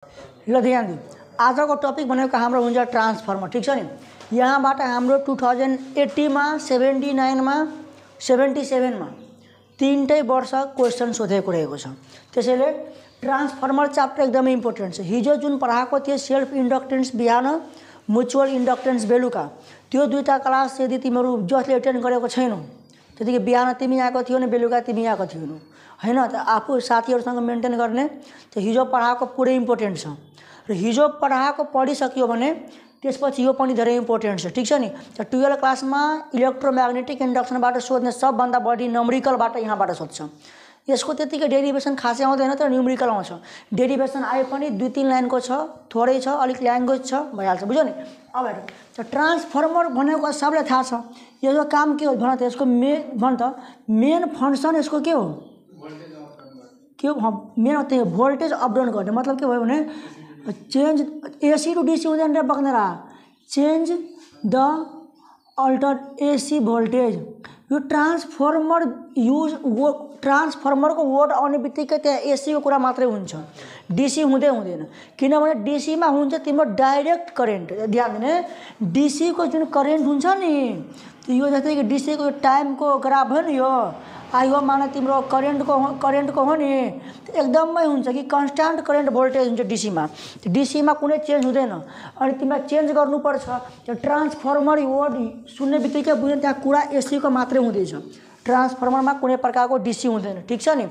ल ध्यान दिउँ, आजको टपिक भनेको हाम्रो हुन्छ ट्रान्सफर्मर। ठिक छ नि। यहाँबाट हाम्रो 2080 मा 79 मा 77 मा तीनटै वर्ष क्वेसन सोधेको रहेको छ। त्यसैले ट्रान्सफर्मर च्याप्टर एकदमै इम्पोर्टेन्ट छ। हिजो जुन पढाएको थियो सेल्फ इन्डक्टेन्स बिहान, म्युचुअल इन्डक्टेन्स बेलुका, त्यो दुईटा क्लास यदि तिमीहरू जसले एटेन्ड गरेको छैनौ, त्यतिकै बिहान तिमी आएको थियो नि बेलुका तिमी आएको थिएनौ हैन, त आफू साथीहरूसँग मेन्टेन गर्ने। त्यो हिजो पढाएको पुरै इम्पोर्टेन्ट छ र हिजो पढाएको पढिसक्यो भने त्यसपछि यो पनि धेरै इम्पोर्टेन्ट छ। ठिक छ नि। त 12 क्लासमा इलेक्ट्रोम्याग्नेटिक इन्डक्सनबाट सोध्ने सबभन्दा बढी न्युमेरिकलबाट यहाँबाट सोध्छ। यसको त्यतिकै डेरिभेसन खासै आउँदैन तर न्युमेरिकल आउँछ। डेरिभेसन आए पनि 2-3 लाइनको छ, थोरै छ, अलिक ल्याङ्ग्वेज छ, भइहाल्छ। बुझ्यौ नि। अब हेर, त ट्रान्सफर्मर भनेको सबैलाई थाहा छ। यसको काम के हो भन त, यसको मेन फङ्सन यसको के हो? के हो? मेन त्यही भोल्टेज अप डाउन गर्ने। मतलब के भयो भने चेन्ज एसी टु डीसी हुँदैन रे बक्नेरा, change the alter AC voltage. यो ट्रान्सफर्मर ट्रान्सफर्मरको वर्ड आउने बित्तिकै त्यहाँ एसीको कुरा मात्रै हुन्छ, डीसी हुँदैन। किनभने डीसीमा हुन्छ तिम्रो डाइरेक्ट करेन्ट। ध्यान दिने, डीसीको जुन करेन्ट हुन्छ नि, यो जस्तै कि डीसीको टाइमको ग्राफ हो नि, यो माने तिम्रो करेन्टको हो नि, एकदमै हुन्छ कि कन्स्ट्यान्ट करेन्ट भोल्टेज हुन्छ डीसीमा। डीसीमा कुनै चेन्ज हुँदैन। अनि तिमीलाई चेन्ज गर्नुपर्छ। त्यो ट्रान्सफर्मर वर्ड सुन्ने बित्तिकै बुझ्नु त्यहाँ कुरा एसीको मात्रै हुँदैछ। ट्रान्सफर्मरमा कुनै प्रकारको डीसी हुँदैन। ठिक छ नि।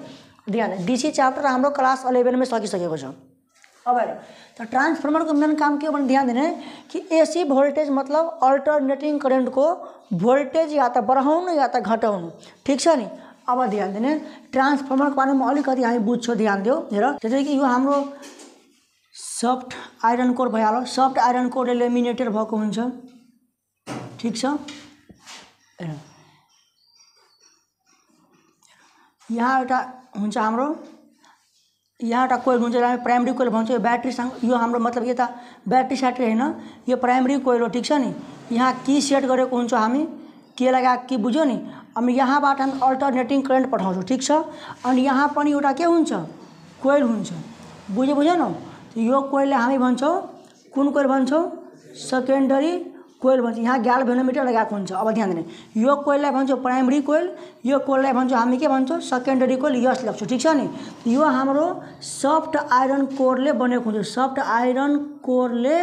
ध्यान, डीसी च्याप्टर हाम्रो क्लास 11 मै सकिसकेको छ। अब हेर, त ट्रान्सफर्मरको मेन काम के हो भने ध्यान दिने कि एसी भोल्टेज मतलब अल्टरनेटिङ करेन्टको भोल्टेज या त बढाउनु या त घटाउनु। ठिक छ नि। अब ध्यान दिने, ट्रान्सफर्मरको बारेमा अलिकति हामी बुझ्छौँ, ध्यान दियो। हेर, जस्तै कि यो हाम्रो सफ्ट आइरन कोर भइहाल्यो। सफ्ट आइरन कोर लेमिनेटेड भएको हुन्छ। ठिक छ। हेर, यहाँ एउटा हुन्छ हाम्रो, यहाँ एउटा कोइल हुन्छ, हामी प्राइमरी कोइल भन्छ। यो ब्याट्रीसँग, यो हाम्रो मतलब यता ब्याट्री स्याट्री होइन, यो प्राइमरी कोइल हो। ठिक छ नि। यहाँ की सेट गरेको हुन्छ हामी, के लगाएको कि बुझ्यो नि। अनि यहाँबाट हामी अल्टरनेटिङ करेन्ट पठाउँछौँ। ठिक छ। अनि यहाँ पनि एउटा के हुन्छ, कोइल हुन्छ। बुझ्यो न। यो कोइललाई हामी भन्छौँ, कुन कोइल भन्छौँ? सेकेन्डरी कोइल भन्छ। यहाँ ग्याल्भेनोमिटर लगाएको हुन्छ। अब ध्यान दिने, यो कोइललाई भन्छौँ प्राइमरी कोइल, यो कोइललाई भन्छौँ हामी के भन्छौँ? सेकेन्डरी कोइल। यस लेख्छौँ। ठिक छ नि। यो हाम्रो सफ्ट आइरन कोरले बनेको हुन्छ। सफ्ट आइरन कोरले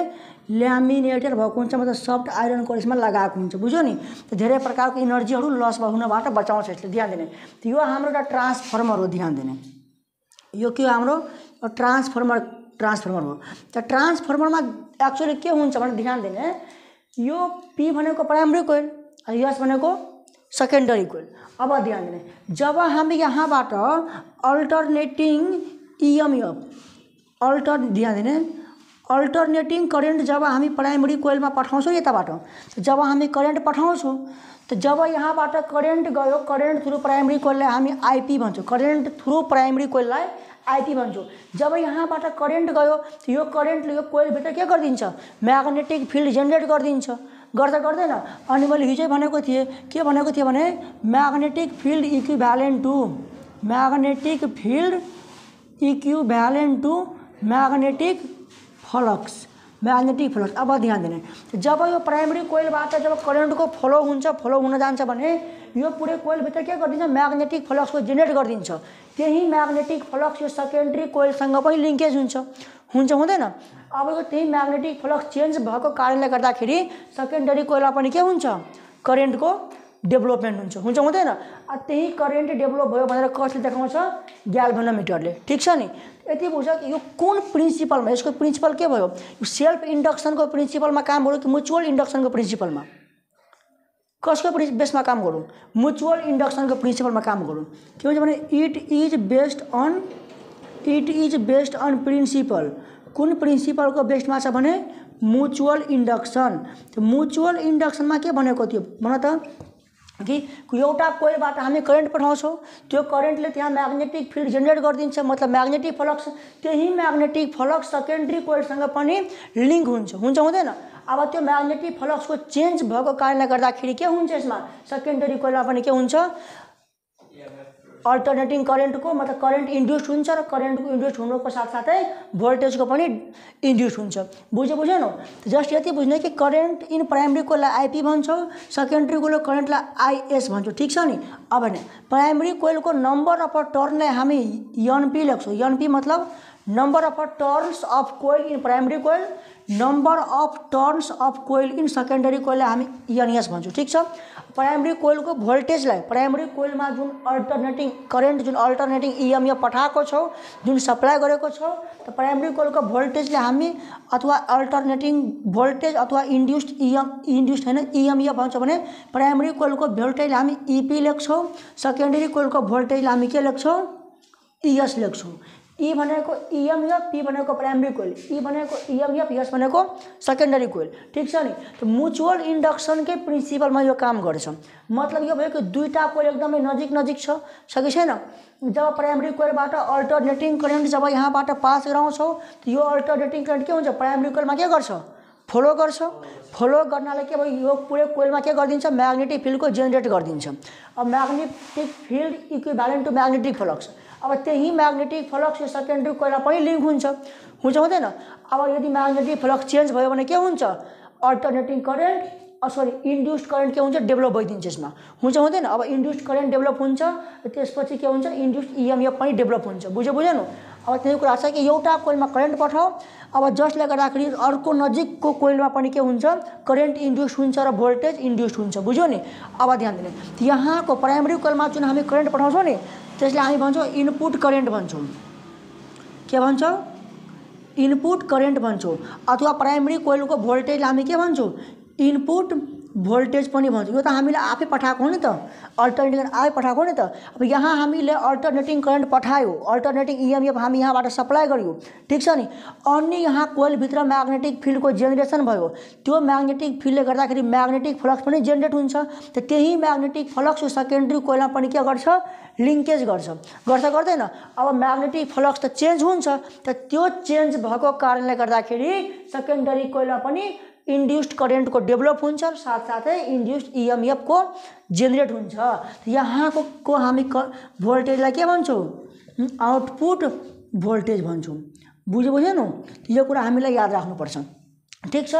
ल्यामिनेटेड भएको हुन्छ, मतलब सफ्ट आइरन कोर यसमा लगाएको हुन्छ। बुझ्यो नि। धेरै प्रकारको इनर्जीहरू लस हुनबाट बचाउँछ यसले। ध्यान दिने, यो हाम्रो एउटा ट्रान्सफर्मर हो। ध्यान दिने, यो के हो? हाम्रो ट्रान्सफर्मर हो। त ट्रान्सफर्मरमा एक्चुअली के हुन्छ भने ध्यान दिने, यो पी भनेको प्राइमरी कोइल, यस भनेको सेकेन्डरी कोइल। अब ध्यान दिने, जब हामी यहाँबाट अल्टरनेटिङ इएमएफ ध्यान दिने, अल्टरनेटिङ करेन्ट जब हामी प्राइमरी कोइलमा पठाउँछौँ यताबाट, जब हामी करेन्ट पठाउँछौँ, त जब यहाँबाट करेन्ट गयो, करेन्ट थ्रु प्राइमरी कोइललाई हामी आइपी भन्छौँ। करेन्ट थ्रु प्राइमरी कोइललाई आइपी भन्छौँ। जब यहाँबाट करेन्ट गयो, यो करेन्टले यो कोइलभित्र के गरिदिन्छ? म्याग्नेटिक फिल्ड जेनेरेट गरिदिन्छ। गर्दैन? अनि मैले हिजो भनेको थिएँ, के भनेको थिएँ भने magnetic field equivalent to magnetic flux. अब ध्यान दिने, जब यो प्राइमरी कोइलबाट जब करेन्टको फ्लो हुन जान्छ भने यो पुरै कोइलभित्र के गरिदिन्छ? म्याग्नेटिक फ्लक्सको जेनेरेट गरिदिन्छ। त्यही म्याग्नेटिक फ्लक्स यो सेकेन्डरी कोइलसँग पनि लिङ्केज हुन्छ हुँदैन? अब यो त्यही म्याग्नेटिक फ्लक्स चेन्ज भएको कारणले गर्दाखेरि सेकेन्डरी कोइलमा पनि के हुन्छ? करेन्टको डेभलपमेन्ट हुन्छ हुँदैन? त्यही करेन्ट डेभलप भयो भनेर कसले देखाउँछ? ग्याल्भेनोमिटरले। ठिक छ नि। यति बुझ कि यो कुन प्रिन्सिपलमा, यसको प्रिन्सिपल के भयो? यो सेल्फ इन्डक्सनको प्रिन्सिपलमा काम गरौँ कि म्युचुअल इन्डक्सनको प्रिन्सिपलमा? कसको बेसमा काम गरौँ? म्युचुअल इन्डक्सनको प्रिन्सिपलमा काम गरौँ। के भन्छ भने it is based on principle. कुन प्रिन्सिपलको बेसमा छ भने म्युचुअल इन्डक्सन। त्यो म्युचुअल इन्डक्सनमा के भनेको थियो भन त, कि एउटा कोइलबाट हामी करेन्ट पठाउँछौँ, त्यो करेन्टले त्यहाँ म्याग्नेटिक फिल्ड जेनेरेट गरिदिन्छ, मतलब म्याग्नेटिक फ्लक्स। त्यही म्याग्नेटिक फ्लक्स सेकेन्डरी कोइलसँग पनि लिङ्क हुन्छ हुँदैन? अब त्यो म्याग्नेटिक फ्लक्सको चेन्ज भएको कारणले गर्दाखेरि के हुन्छ? यसमा सेकेन्डरी कोइलमा पनि के हुन्छ? अल्टरनेटिङ करेन्टको मतलब करेन्ट इन्ड्युस हुन्छ र करेन्टको इन्ड्युस हुनुको साथसाथै भोल्टेजको पनि इन्ड्युस हुन्छ। बुझेन? जस्ट यति बुझ्ने कि करेन्ट इन प्राइमेरीकोलाई आइपी भन्छौँ, सेकेन्डरी कोइलको करेन्टलाई आइएस भन्छौँ। ठिक छ नि? अब भने प्राइमेरी कोइलको नम्बर अफ टर्नलाई हामी एनपी लेख्छौँ। एनपी मतलब number of turns of coil in primary coil, number of turns of coil in secondary कोइललाई हामी एनएस भन्छौँ। ठिक छ? प्राइमेरी कोइलको भोल्टेजलाई प्राइमेरी कोइलमा जुन अल्टरनेटिङ करेन्ट जुन अल्टरनेटिङ इएमएफ पठाएको छौँ, जुन सप्लाई गरेको छौँ, त प्राइमेरी कोइलको भोल्टेजले हामी अथवा अल्टरनेटिङ भोल्टेज अथवा इन्ड्युस्ड होइन इएमएफ भन्छौँ भने प्राइमेरी कोइलको भोल्टेजले हामी इपी लेख्छौँ, सेकेन्डरी कोइलको भोल्टेजले हामी के लेख्छौँ? इएस लेख्छौँ। ई भनेको इएमएफ, पी भनेको प्राइमेरी कोइल, ई भनेको इएमएफ, एस भनेको सेकेन्डरी कोइल। ठिक छ नि? त म्युचुअल इन्डक्सनकै प्रिन्सिपलमा यो काम गर्छ। मतलब यो भयो कि दुईटा कोइल एकदमै नजिक छ, सके छैन? जब प्राइमेरी कोइलबाट अल्टरनेटिङ करेन्ट जब यहाँबाट पास गराउँछौँ त यो अल्टरनेटिङ करेन्ट के हुन्छ? प्राइमेरी कोइलमा के गर्छ? फलो गर्छ। फलो गर्नाले के भयो? यो पुरै कोइलमा के गरिदिन्छ? म्याग्नेटिक फिल्डको जेनेरेट गरिदिन्छ। अब magnetic field equivalent to magnetic flux. अब त्यही म्याग्नेटिक फ्लक्स यो सेकेन्डरी कोइलमा पनि लिङ्क हुन्छ हुँदैन? अब यदि म्याग्नेटिक फ्लक्स चेन्ज भयो भने के हुन्छ? अल्टरनेटिङ करेन्ट इन्ड्युस्ड करेन्ट के हुन्छ? डेभलप भइदिन्छ यसमा। हुँदैन? अब इन्ड्युस्ड करेन्ट डेभलप हुन्छ, त्यसपछि के हुन्छ? इन्ड्युस्ड इएमएफ पनि डेभलप हुन्छ। बुझेन? अब त्यही कुरा छ कि एउटा कोइलमा करेन्ट पठाऊ, अब जसले गर्दाखेरि अर्को नजिकको कोइलमा पनि के हुन्छ? करेन्ट इन्ड्युस हुन्छ र भोल्टेज इन्ड्युस हुन्छ। बुझ्यो नि? अब ध्यान दिने, यहाँको प्राइमेरी कोइलमा जुन हामी करेन्ट पठाउँछौँ नि त्यसले हामी भन्छौँ इनपुट करेन्ट भन्छौँ। के भन्छौँ? इनपुट करेन्ट भन्छौँ। अथवा प्राइमेरी कोइलको भोल्टेजलाई हामी के भन्छौँ? इनपुट भोल्टेज पनि भन्छौँ। यो त हामीले आफै पठाएको हो नि त, अल्टरनेटिङ आफै पठाएको हो नि त। अब यहाँ हामीले अल्टरनेटिङ करेन्ट पठायो, अल्टरनेटिङ इएमएफ हामी यहाँबाट सप्लाई गर्यो। ठिक छ नि? अनि यहाँ कोइलभित्र म्याग्नेटिक फिल्डको जेनेरेसन भयो। त्यो म्याग्नेटिक फिल्डले गर्दाखेरि म्याग्नेटिक फ्लक्स पनि जेनेरेट हुन्छ। त त्यही म्याग्नेटिक फ्लक्स यो सेकेन्डरी कोइलमा पनि के गर्छ? लिङ्केज गर्दैन? अब म्याग्नेटिक फ्लक्स त चेन्ज हुन्छ, त त्यो चेन्ज भएको कारणले गर्दाखेरि सेकेन्डरी कोइलमा पनि इन्ड्युस्ड करेन्टको डेभलप हुन्छ र साथसाथै इन्ड्युस्ड इएमएफको जेनेरेट हुन्छ। यहाँको हामी भोल्टेजलाई के भन्छौँ? आउटपुट भोल्टेज भन्छौँ। बुझेन? यो कुरा हामीलाई याद राख्नुपर्छ। ठिक छ?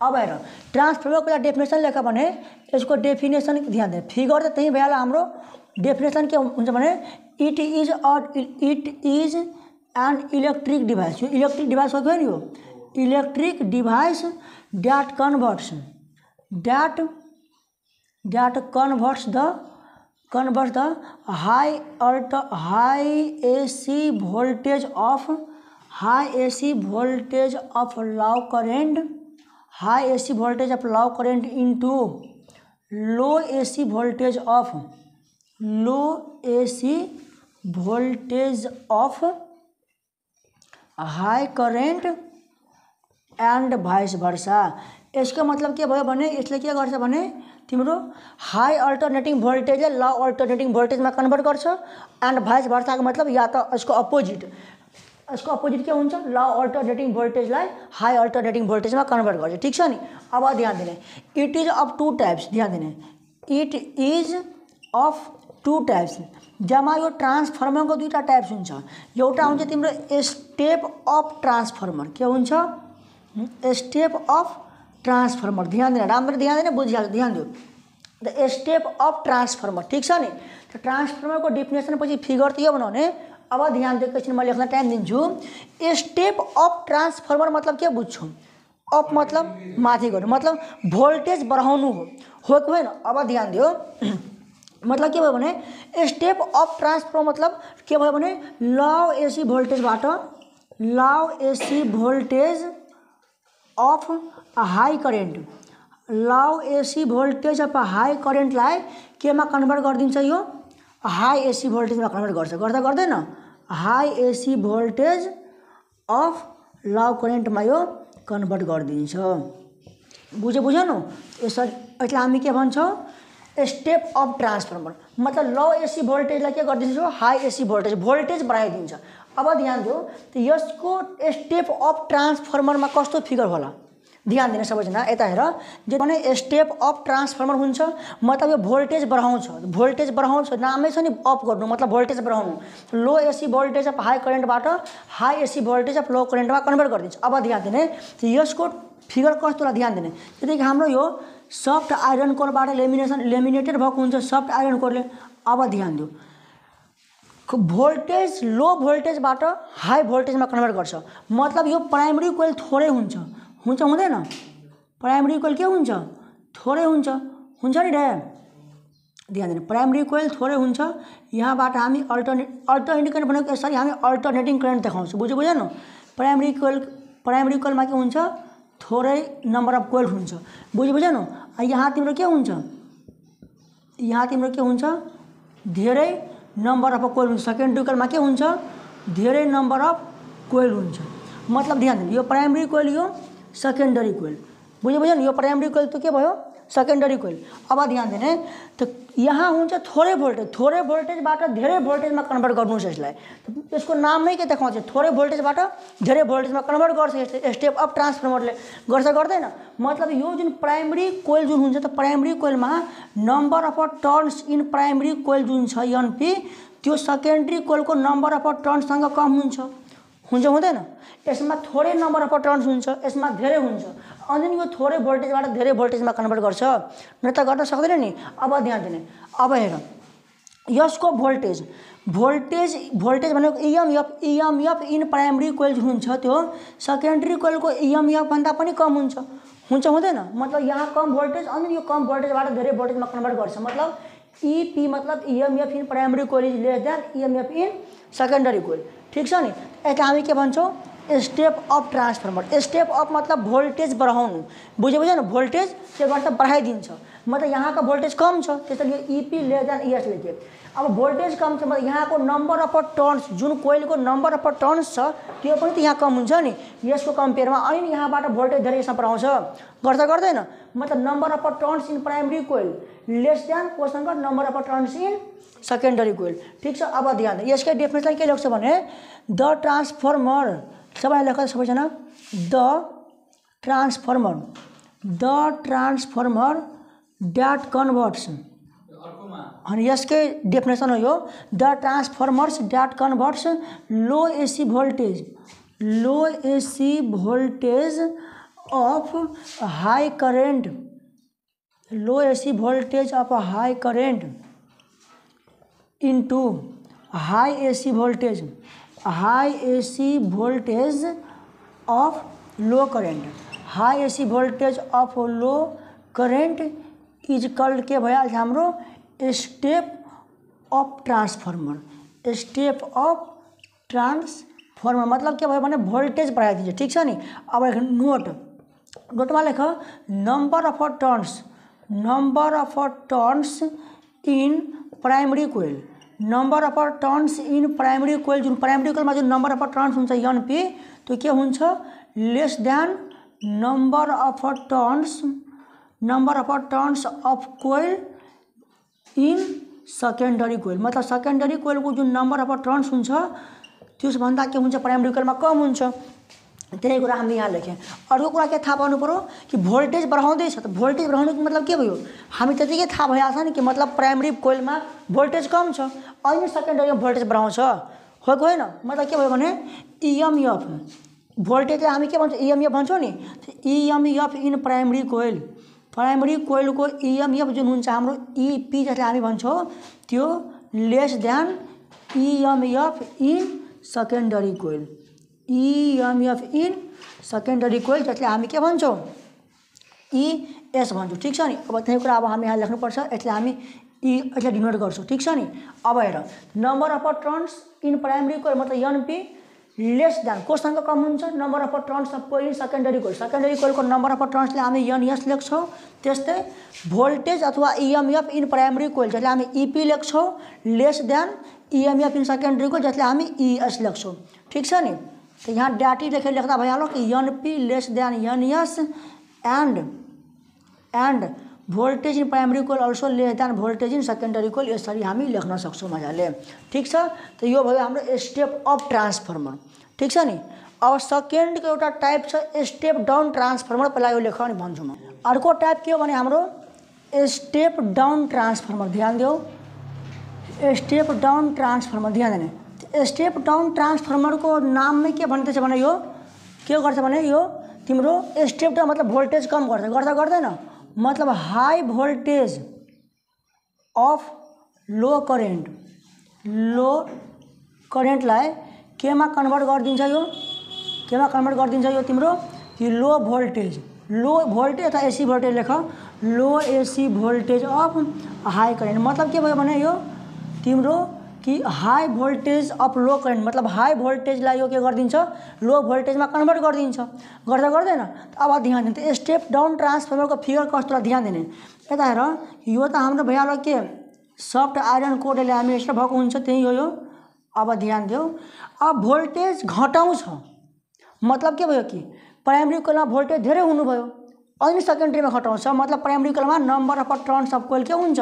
अब हेर, ट्रान्सफर्मरको डेफिनेसन लेख भने यसको डेफिनेसन ध्यान दे। फिगर त त्यही भइहाल्यो। हाम्रो डेफिनेसन के हुन्छ भने it is an electric device. यो इलेक्ट्रिक डिभाइस हो गयो नि? यो electric device that converts the high AC voltage of low current into low AC voltage of high current and vice versa. यसको मतलब के भयो भने यसले के गर्छ भने तिम्रो हाई अल्टरनेटिङ भोल्टेजले लो अल्टरनेटिङ भोल्टेजमा कन्भर्ट गर्छ। एन्ड भाइस भर्साको मतलब या त यसको अपोजिट के हुन्छ? लो अल्टरनेटिङ भोल्टेजलाई हाई अल्टरनेटिङ भोल्टेजमा कन्भर्ट गर्छ। ठिक छ नि? अब ध्यान दिने, it is of two types. ध्यान दिने, it is of two types. जम्मा यो ट्रान्सफर्मरको दुईवटा टाइप्स हुन्छ। एउटा हुन्छ तिम्रो स्टेप अफ ट्रान्सफर्मर। के हुन्छ? Step of transformer. ध्यान देना, राम्रो ध्यान देना, बुझिहाल्छ। ध्यान दियो, द स्टेप अफ ट्रान्सफर्मर। ठिक छ नि? त ट्रान्सफर्मरको डेफिनेसन पछि फिगर त यो बनाउने। अब ध्यान दियो, एकछिन म लेख्न टाइम दिन्छु। स्टेप अफ ट्रान्सफर्मर मतलब के बुझ्छौँ? अप मतलब माथि गर्नु, मतलब भोल्टेज बढाउनु हो कि होइन? अब ध्यान दियो, मतलब के भयो भने स्टेप अफ ट्रान्सफर्मर मतलब के भयो भने लो एसी भोल्टेजबाट low AC voltage of high current, low AC voltage of high करेन्टलाई केमा कन्भर्ट गरिदिन्छ? यो हाई एसी भोल्टेजमा कन्भर्ट गर्दैन? High AC voltage of low करेन्टमा यो कन्भर्ट गरिदिन्छ। बुझेन? यसलाई हामी के भन्छौँ? Step of transformer. मतलब लो एसी भोल्टेजलाई के गरिदिन्छ? हाई एसी भोल्टेज बढाइदिन्छ। अब ध्यान दियो, त यसको स्टेप अफ ट्रान्सफर्मरमा कस्तो फिगर होला? ध्यान दिने सबैजना यता हेर जे भने स्टेप अप ट्रान्सफर्मर हुन्छ मतलब यो भोल्टेज बढाउँछ नामै छ नि अप गर्नु मतलब भोल्टेज बढाउनु low AC voltage of high करेन्टबाट high AC voltage of low करेन्टमा कन्भर्ट गरिदिन्छ। अब ध्यान दिने यसको फिगर कस्तोलाई ध्यान दिने यदि हाम्रो यो सफ्ट आइरन कोरबाट लेमिनेटेड भएको हुन्छ सफ्ट आइरन कोरले। अब ध्यान दियो भोल्टेज लो भोल्टेजबाट हाई भोल्टेजमा कन्भर्ट गर्छ मतलब यो प्राइमरी कोइल थोरै हुन्छ हुँदैन प्राइमरी कोइल के हुन्छ थोरै हुन्छ नि रे ध्यान दिनु प्राइमरी कोइल थोरै हुन्छ यहाँबाट हामी अल्टरनेटिङ करेन्ट भनेको यसरी हामी अल्टरनेटिङ करेन्ट देखाउँछौँ बुझेन प्राइमरी कोइलमा के हुन्छ थोरै नम्बर अफ कोइल हुन्छ बुझेन यहाँ तिम्रो के हुन्छ धेरै नम्बर अफ कोइल हुन्छ सेकेन्डरी कोइलमा के हुन्छ धेरै नम्बर अफ कोइल हुन्छ मतलब ध्यान दिनु यो प्राइमरी कोइल यो सेकेन्डरी कोइल बुझेन यो प्राइमरी कोइल त के भयो सेकेन्डरी कोइल। अब ध्यान दिने त यहाँ हुन्छ थोरै भोल्टेजबाट धेरै भोल्टेजमा कन्भर्ट गर्नुहोस् यसलाई यसको नाम नै के देखाउँछ थोरै भोल्टेजबाट धेरै भोल्टेजमा कन्भर्ट गर्छ स्टेप अप ट्रान्सफर्मरले गर्दैन मतलब यो जुन प्राइमरी कोइल जुन हुन्छ त प्राइमरी कोइलमा number of turns in primary coil जुन छ एनपी त्यो सेकेन्डरी कोइलको नम्बर अफ टर्न्ससँग कम हुँदैन यसमा थोरै नम्बर अफ टर्न्स हुन्छ यसमा धेरै हुन्छ अनि यो थोरै भोल्टेजबाट धेरै भोल्टेजमा कन्भर्ट गर्छ न त गर्न सक्दैन नि। अब ध्यान दिने अब हेर यसको भोल्टेज भनेको इएमएफ इन प्राइमरी कोइल जुन हुन्छ त्यो सेकेन्डरी कोइलको इएमएफ भन्दा पनि कम हुन्छ हुँदैन मतलब यहाँ कम भोल्टेज अनि यो कम भोल्टेजबाट धेरै भोल्टेजमा कन्भर्ट गर्छ मतलब ईपी मतलब EMF in primary coil is less than EMF in secondary coil ठीक छ नि। यसलाई हामी के भन्छौँ step up transformer step up मतलब भोल्टेज बढाउनु बुझेन भोल्टेज के गर्छ बढाइदिन्छ मतलब यहाँको भोल्टेज कम छ त्यसैले यो ईपी लेस देन ईएस लेख्यो। अब भोल्टेज कम छ मतलब यहाँको नम्बर अफ टर्न्स जुन कोइलको नम्बर अफ टर्न्स छ त्यो पनि त यहाँ कम हुन्छ नि यसको कम्पेयरमा अनि यहाँबाट भोल्टेज धेरै यसमा बढाउँछ गर्दैन मतलब number of turns in primary coil less than कोसँग number of turns in secondary coil ठीक छ। अब ध्यान यसकै डेफिनेसन के लेख्छ भने द ट्रान्सफर्मर सबैले लेख सबैजना द ट्रान्सफर्मर दैट कन्भर्ट्स अनि यसकै डेफिनेसन हो यो the transformers that converts low AC voltage of high current into high AC voltage of low current high AC voltage of low current is called के भइहाल्छ हाम्रो स्टेप अप ट्रान्सफर्मर मतलब के भयो भने भोल्टेज बढाइदिन्छ ठीक छ नि। अब नोटमा लेख number of turns in primary coil number of turns in primary coil जुन प्राइमरी कोइलमा जुन नम्बर अफ टर्न्स हुन्छ एनपी त्यो के हुन्छ less than number of turns of coil in secondary coil मतलब सेकेन्डरी कोइलको जुन नम्बर अफ टर्न्स हुन्छ त्यसभन्दा के हुन्छ प्राइमरी कोइलमा कम हुन्छ त्यही कुरा हामीले यहाँ लेखेँ। अर्को कुरा के थाहा पाउनु पर्यो कि भोल्टेज बढाउँदैछ त भोल्टेज बढाउनुको मतलब के भयो हामी त्यतिकै थाहा भइहाल्छ नि कि मतलब प्राइमरी कोइलमा भोल्टेज कम छ अनि सेकेन्डरीमा भोल्टेज बढाउँछ हो कि होइन मतलब के भयो भने इएमएफ भोल्टेजलाई हामी के भन्छौँ इएमएफ भन्छौँ नि इएमएफ इन प्राइमरी कोइलको इएमएफ जुन हुन्छ हाम्रो ईपी जसलाई हामी भन्छौँ त्यो less than EMF in secondary coil EMF in secondary coil जसले हामी के भन्छौँ ES भन्छौँ ठीक छ नि। अब त्यही कुरा अब हामी यहाँ लेख्नुपर्छ यसलाई हामी यसलाई डिनोट गर्छौँ ठीक छ नि। अब हेर number of turns in primary coil मतलब एनपी लेस देन कोसँग कम हुन्छ number of turns of coil in secondary कोइलको नम्बर अफ टर्न्सले हामी एनएस लेख्छौँ। त्यस्तै भोल्टेज अथवा इएमएफ इन प्राइमरी कोइल जसले हामी ईपी लेख्छौँ less than EMF in secondary coil जसले हामी ES लेख्छौँ ठीक छ नि। तो यहाँ डाटी लेख्दा भइहाल्यो कि NP less than NS and voltage in primary coil also less than voltage in secondary coil यसरी हामी लेख्न सक्छौँ मजाले ठीक छ। तो यो भयो हाम्रो स्टेप अप ट्रान्सफर्मर ठीक छ नि। अब सेकेन्डको एउटा टाइप छ स्टेप डाउन ट्रान्सफर्मर, पहिला यो लेख अनि भन्छु म। अर्को टाइप के हो भने हाम्रो स्टेप डाउन ट्रान्सफर्मर, ध्यान दियो, स्टेप डाउन ट्रान्सफर्मर ध्यान दिने। स्टेप डाउन ट्रान्सफर्मरको नाममै के भन्दैछ भने यो के गर्छ भने यो तिम्रो स्टेप डाउन मतलब भोल्टेज कम गर्छ, गर्दैन मतलब हाई भोल्टेज अफ लो करेन्टलाई केमा कन्भर्ट गरिदिन्छ, यो केमा कन्भर्ट गरिदिन्छ यो तिम्रो कि लो भोल्टेज अथवा एसी भोल्टेज लेख, low AC voltage of high current. मतलब के भयो भने यो तिम्रो कि high voltage of low current मतलब हाई भोल्टेजलाई यो के गरिदिन्छ लो भोल्टेजमा कन्भर्ट गरिदिन्छ, गर्दैन। अब ध्यान दिनु स्टेप डाउन ट्रान्सफर्मरको फिगर कस्तो ध्यान दिने। यता हेर यो त हाम्रो भइहाल्यो के सफ्ट आइरन कोड ल्यामिनेसन भएको हुन्छ, त्यही हो यो। अब ध्यान दियो, अब भोल्टेज घटाउँछ मतलब के भयो कि प्राइमरी कोइलमा भोल्टेज धेरै हुनुभयो अनि सेकेन्डरीमा घटाउँछ मतलब प्राइमरी कोइलमा number of turns of coil के हुन्छ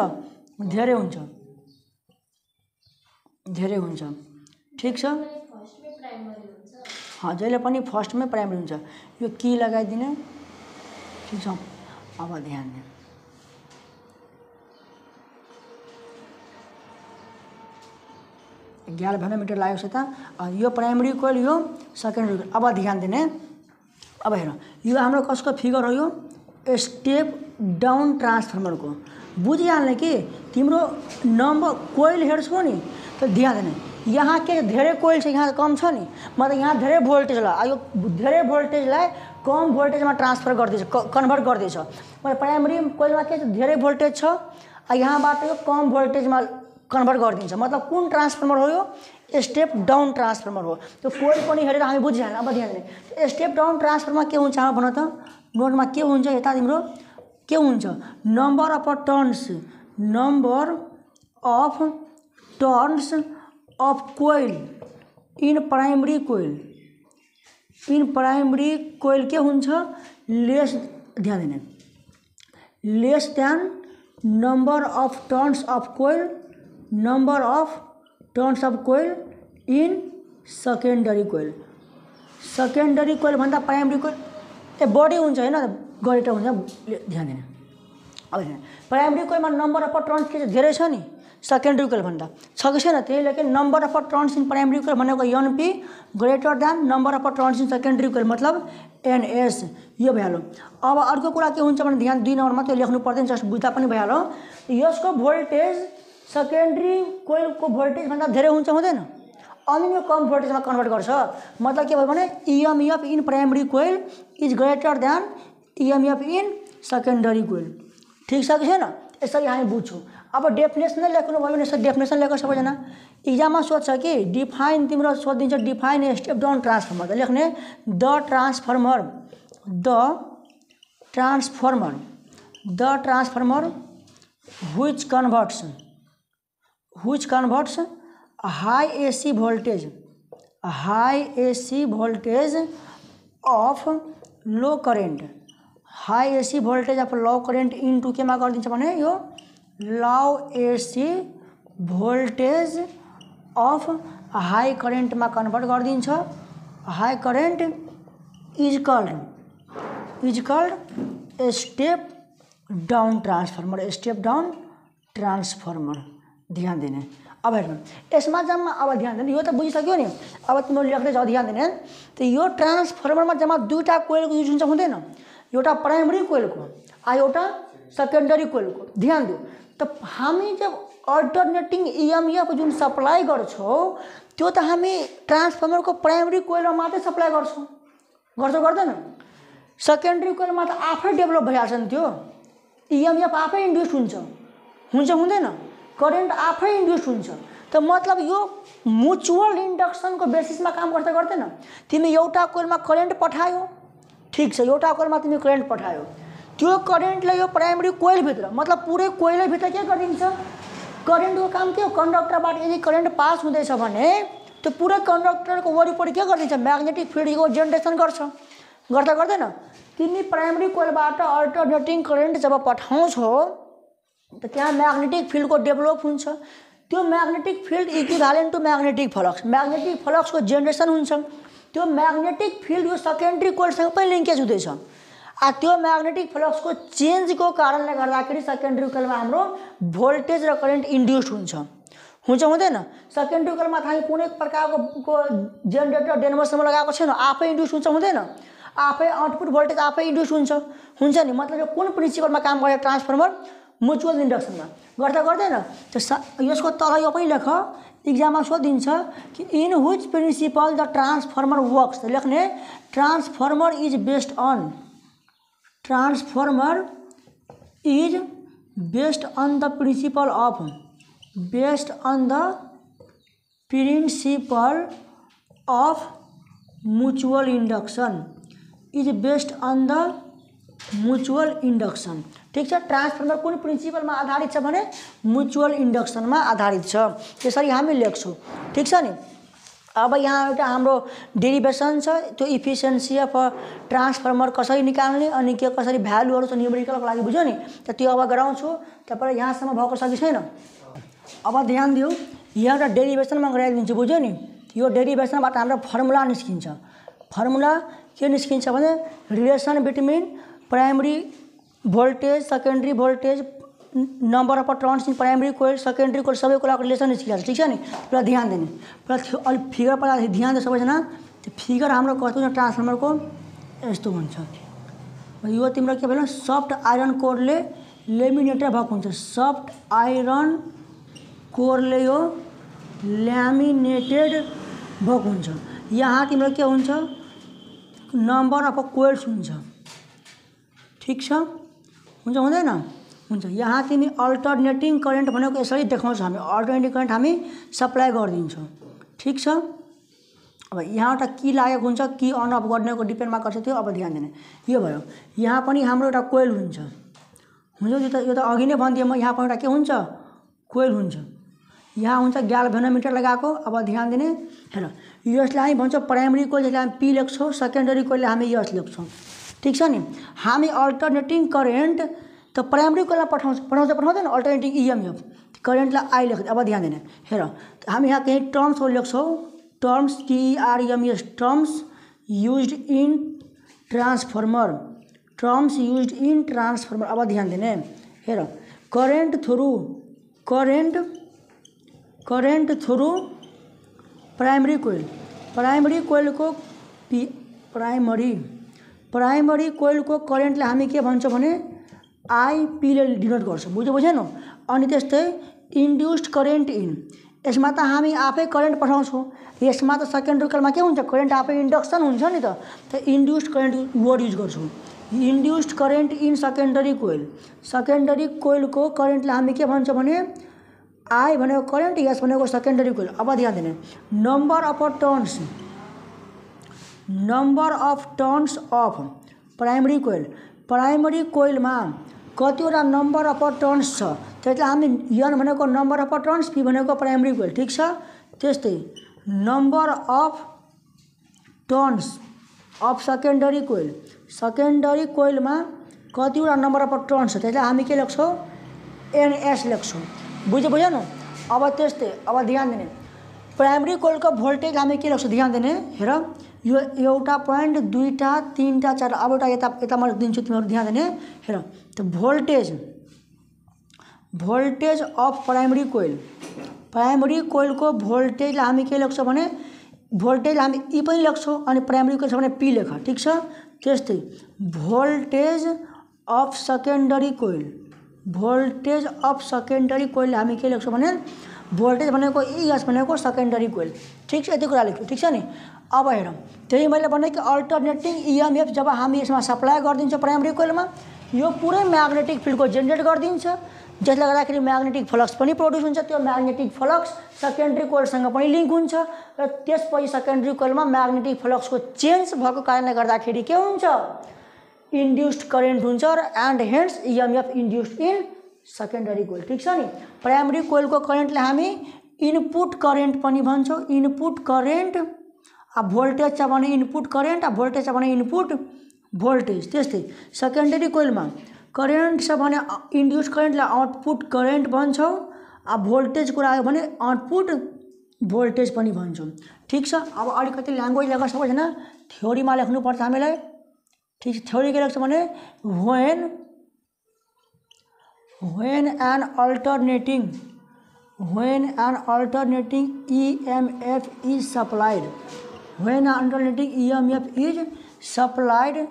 धेरै हुन्छ। ठिक छ, जहिले पनि फर्स्टमै प्राइमरी हुन्छ। यो की लगाइदिने, ठिक छ। अब ध्यान दिनु, ग्याल्भेनोमिटर लाग्यो त यो प्राइमरी कोइल यो सेकेन्डरी कोइल। अब ध्यान दिने, अब हेर यो हाम्रो कसको फिगर हो, यो स्टेप डाउन ट्रान्सफर्मरको। बुझिहाल्ने कि तिम्रो नम्बर कोइल हेर्छौ नि त ध्यान दिने, यहाँ के धेरै कोइल छ यहाँ कम छ नि मतलब यहाँ धेरै भोल्टेजलाई यो धेरै भोल्टेजलाई कम भोल्टेजमा ट्रान्सफर गर्दैछ, कन्भर्ट गर्दैछ। मतलब प्राइमरी कोइलमा के धेरै भोल्टेज छ यहाँबाट यो कम भोल्टेजमा कन्भर्ट गरिदिन्छ मतलब कुन ट्रान्सफर्मर हो यो स्टेप डाउन ट्रान्सफर्मर हो। त्यो कोइल पनि हेरेर हामी बुझिहाल्ने। अब ध्यान दिने स्टेप डाउन ट्रान्सफर्मरमा के हुन्छ भन त, नोटमा के हुन्छ यता तिम्रो के हुन्छ number of turns of coil in primary coil के हुन्छ लेस, ध्यान दिने less than number of turns of coil in secondary coil भन्दा प्राइमरी कोइल बढी हुन्छ होइन गरेटर हुन्छ। ध्यान दिने, अब प्राइमरी कोइलमा नम्बर अफ टर्न्स के धेरै छ नि सेकेन्डरी कोइल भन्दा छ कि छैन, त्यही लेकिन number of turns in primary coil भनेको NP greater than number of turns in secondary coil मतलब एनएस, यो भइहाल्यो। अब अर्को कुरा के हुन्छ भने ध्यान 2 नम्बरमा त्यो लेख्नु पर्दैन, जस्ट बुझ्दा पनि भइहाल्यो। यसको भोल्टेज सेकेन्डरी कोइलको भोल्टेज भन्दा धेरै हुन्छ हुँदैन अनि यो कम भोल्टेजमा कन्भर्ट गर्छ मतलब के भयो भने EMF in primary coil is greater than EMF in secondary coil. ठिक छ कि छैन, यसरी हामी बुझ्छौँ। अब डेफिनेसन लेख्नु भयो भने यसरी डेफिनेसन लेख्छ सबैजना। इक्जाममा सोध्छ कि डिफाइन तिम्रो सोधिदिन्छ डिफाइन स्टेप डाउन ट्रान्सफर्मर, त लेख्ने the transformer which converts high AC voltage of low current into के मा गरिदिन्छ भने यो low AC voltage of high current मा कन्भर्ट गरिदिन्छ। high current is called step down transformer. ध्यान दिने, अब हेर्नु यसमा जम्मा, अब ध्यान दिने यो त बुझिसक्यो नि। अब तिम्रो लेख्दै जाऊ, ध्यान दिने त यो ट्रान्सफर्मरमा जम्मा 2टा कोइलको युज हुन्छ हुँदैन, एउटा प्राइमरी कोइलको एउटा सेकेन्डरी कोइलको। ध्यान दियो त हामी जब अल्टरनेटिङ इएमएफ जुन सप्लाई गर्छौँ त्यो त हामी ट्रान्सफर्मरको प्राइमरी कोइलमा मात्रै सप्लाई गर्छौँ, गर्दैन। सेकेन्डरी कोइलमा त आफै डेभलप भइहाल्छ नि, त्यो इएमएफ आफै इन्ड्युस हुन्छ हुँदैन, करेन्ट आफै इन्ड्युस हुन्छ। त मतलब यो म्युचुअल इन्डक्सनको बेसिसमा काम गर्दैन। तिमी एउटा कोइलमा करेन्ट पठायो, ठिक छ, एउटा कोइलमा तिमी करेन्ट पठायो, त्यो करेन्टले यो प्राइमरी कोइलभित्र मतलब पुरै कोइलभित्र के गरिदिन्छ, करेन्टको काम के हो कन्डक्टरबाट यदि करेन्ट पास हुँदैछ भने त्यो पुरै कन्डक्टरको वरिपरि के गरिदिन्छ म्याग्नेटिक फिल्डको जेनेरेसन गर्दैन। तिमी प्राइमरी कोइलबाट अल्टरनेटिङ करेन्ट जब पठाउँछौ त त्यहाँ म्याग्नेटिक फिल्डको डेभलप हुन्छ। त्यो magnetic field equivalent to magnetic फ्लक्सको जेनेरेसन हुन्छ। त्यो म्याग्नेटिक फिल्ड यो सेकेन्डरी कोइलसँग पनि लिङ्केज हुँदैछ। त्यो म्याग्नेटिक फ्लक्सको चेन्जको कारणले गर्दाखेरि सेकेन्डरी कोइलमा हाम्रो भोल्टेज र करेन्ट इन्ड्युस्ड हुन्छ हुँदैन। सेकेन्डरी कोइलमा हामी कुनै प्रकारको जेनेरेटर डेनमोसम्म लगाएको छैन, आफै इन्ड्युस हुन्छ हुँदैन, आफै आउटपुट भोल्टेज आफै इन्ड्युस हुन्छ नि। मतलब यो कुन प्रिन्सिपलमा काम गर्छ ट्रान्सफर्मर? म्युचुअल इन्डक्सनमा गर्दैन। यसको तल यो पनि लेख, इक्जाममा सोधिन्छ कि in which principle the transformer works. लेख्ने transformer is based on the principle of mutual induction. ठीक छ, ट्रान्सफर्मर कुन प्रिन्सिपलमा आधारित छ भने म्युचुअल इन्डक्सनमा आधारित छ। त्यसरी हामी लेख्छौँ। ठीक छ नि। अब यहाँ एउटा हाम्रो डेरिभेसन छ, त्यो इफिसियन्सी अफ ट्रान्सफर्मर कसरी निकाल्ने अनि के कसरी भ्यालुहरू छ न्युमेरिकलको लागि, बुझ्यो नि। त त्यो अब गराउँछु। तपाईँ यहाँसम्म भएको छ कि छैन? अब ध्यान दियो, यहाँ एउटा डेरिभेसनमा गराइदिन्छु, बुझ्यो नि। यो डेरिभेसनबाट हाम्रो फर्मुला निस्किन्छ। फर्मुला के निस्किन्छ भने relation between primary voltage, secondary voltage, number of turns in primary coil, secondary coil, सबैको लागि रिलेसन निस्किन्छ। ठीक छ नि। पहिला ध्यान दिने, पहिला अलिक फिगर पहिला ध्यान दियो सबैजना। त्यो फिगर हाम्रो कस्तो हुन्छ ट्रान्सफर्मरको यस्तो हुन्छ। यो तिम्रो के भयो, सफ्ट आइरन कोरले लेमिनेटेड भएको हुन्छ। सफ्ट आइरन कोरले यो ल्यामिनेटेड भएको हुन्छ। यहाँ तिम्रो के हुन्छ, नंबर अफ कोइल्स हुन्छ। ठीक छ, हुन्छ हुँदैन? हुन्छ। यहाँ तिमी अल्टरनेटिङ करेन्ट भनेको यसरी देखाउँछौँ हामी। अल्टरनेटिङ करेन्ट हामी सप्लाई गरिदिन्छौँ। ठीक छ। अब यहाँ एउटा की लागेको हुन्छ, की अन अफ गर्नेको डिपेन्डमा गर्छ त्यो। अब ध्यान दिने, यो भयो। यहाँ पनि हाम्रो एउटा कोइल हुन्छ। यो त अघि नै भनिदिएँ म। यहाँ पनि एउटा के हुन्छ, कोइल हुन्छ। यहाँ हुन्छ ग्याल्भेनोमिटर लगाएको। अब ध्यान दिने, हेर, यसलाई हामी भन्छौँ प्राइमरी कोइल, यसलाई हामी पी लेख्छौँ। सेकेन्डरी कोइललाई हामी यस लेख्छौँ। ठीक छ नि। हामी अल्टरनेटिङ करेन्ट त प्राइमरी कोइलमा पठाउँदैन, अल्टरनेटिङ इएमएफ करेन्टलाई आई लेख्छ। अब ध्यान दिने, हेर, हामी यहाँ केही टर्म्सहरू लेख्छौँ। Terms TRMS, terms used in transformer. अब ध्यान दिने, हेर, करेन्ट थ्रु प्राइमरी कोइल। प्राइमरी कोइलको करेन्टलाई हामी के भन्छौँ भने आइपीले डिनोट गर्छौँ, बुझेन? अनि त्यस्तै इन्ड्युस्ड करेन्ट इन, यसमा त हामी आफै करेन्ट पठाउँछौँ। यसमा त सेकेन्डरी कोइलमा के हुन्छ, करेन्ट आफै इन्डक्सन हुन्छ नि त इन्ड्युस्ड करेन्ट वर्ड युज गर्छौँ। इन्ड्युस्ड करेन्ट इन सेकेन्डरी कोइलको करेन्टलाई हामी के भन्छौँ भने आई भनेको करेन्ट, यस भनेको सेकेन्डरी कोइल। अब ध्यान दिने, number of turns of primary कोइलमा कतिवटा नंबर अफ टर्न्स छ, त्यसलाई हामी एन भनेको नंबर अफ टर्न्स, पी भनेको प्राइमरी कोइल। ठीक छ। त्यस्तै number of turns of secondary कोइलमा कतिवटा नंबर अफ टर्न्स छ, त्यसलाई हामी के लेख्छौँ, NS लेख्छौँ, बुझेन? अब त्यस्तै, अब ध्यान दिने, प्राइमरी कोइलको भोल्टेज हामी के लेख्छौँ, ध्यान दिने, हेर, यो एउटा पोइन्ट, दुईटा, तीनटा, चार। अब एउटा यता म दिन्छु, तिमीहरू ध्यान दिने, हेर, त भोल्टेज अफ प्राइमरी कोइलको भोल्टेजलाई हामी के लेख्छौँ भने भोल्टेजलाई हामी ई पनि लेख्छौँ अनि प्राइमरी कोइल छ भने पी लेख। ठीक छ। त्यस्तै भोल्टेज अफ सेकेन्डरी कोइल हामी के लेख्छौँ भने भोल्टेज भनेको यस भनेको सेकेन्डरी कोइल। ठीक छ, यति कुरा लेख्छु। ठीक छ नि। अब हेर, त्यही मैले भने कि अल्टरनेटिङ इएमएफ जब हामी यसमा सप्लाई गरिदिन्छौँ प्राइमरी कोइलमा, यो पुरै म्याग्नेटिक फिल्डको जेनेरेट गरिदिन्छ, जसले गर्दाखेरि म्याग्नेटिक फ्लक्स पनि प्रड्युस हुन्छ। त्यो म्याग्नेटिक फ्लक्स सेकेन्डरी कोइलसँग पनि लिङ्क हुन्छ र त्यसपछि सेकेन्डरी कोइलमा म्याग्नेटिक फ्लक्सको चेन्ज भएको कारणले गर्दाखेरि के हुन्छ, इन्ड्युस्ड करेन्ट हुन्छ र and hence EMF induced in secondary coil. ठीक छ नि। प्राइमरी कोइलको करेन्टलाई हामी इनपुट करेन्ट पनि भन्छौँ। इनपुट करेन्ट, भोल्टेज छ भने इनपुट करेन्ट, भोल्टेज छ भने इनपुट भोल्टेज। त्यस्तै सेकेन्डरी कोइलमा करेन्ट छ भने इन्ड्युस्ड करेन्टलाई आउटपुट करेन्ट भन्छौँ। भोल्टेज कुरा आयो भने आउटपुट भोल्टेज पनि भन्छौँ। ठिक छ, अब अलिकति ल्याङ्ग्वेज लेख्न सक्छ होइन, थ्योरीमा लेख्नुपर्छ हामीलाई। ठिक छ, थ्योरी के लेख्छ भने when an alternating EMF is supplied, when an alternating EMF is supplied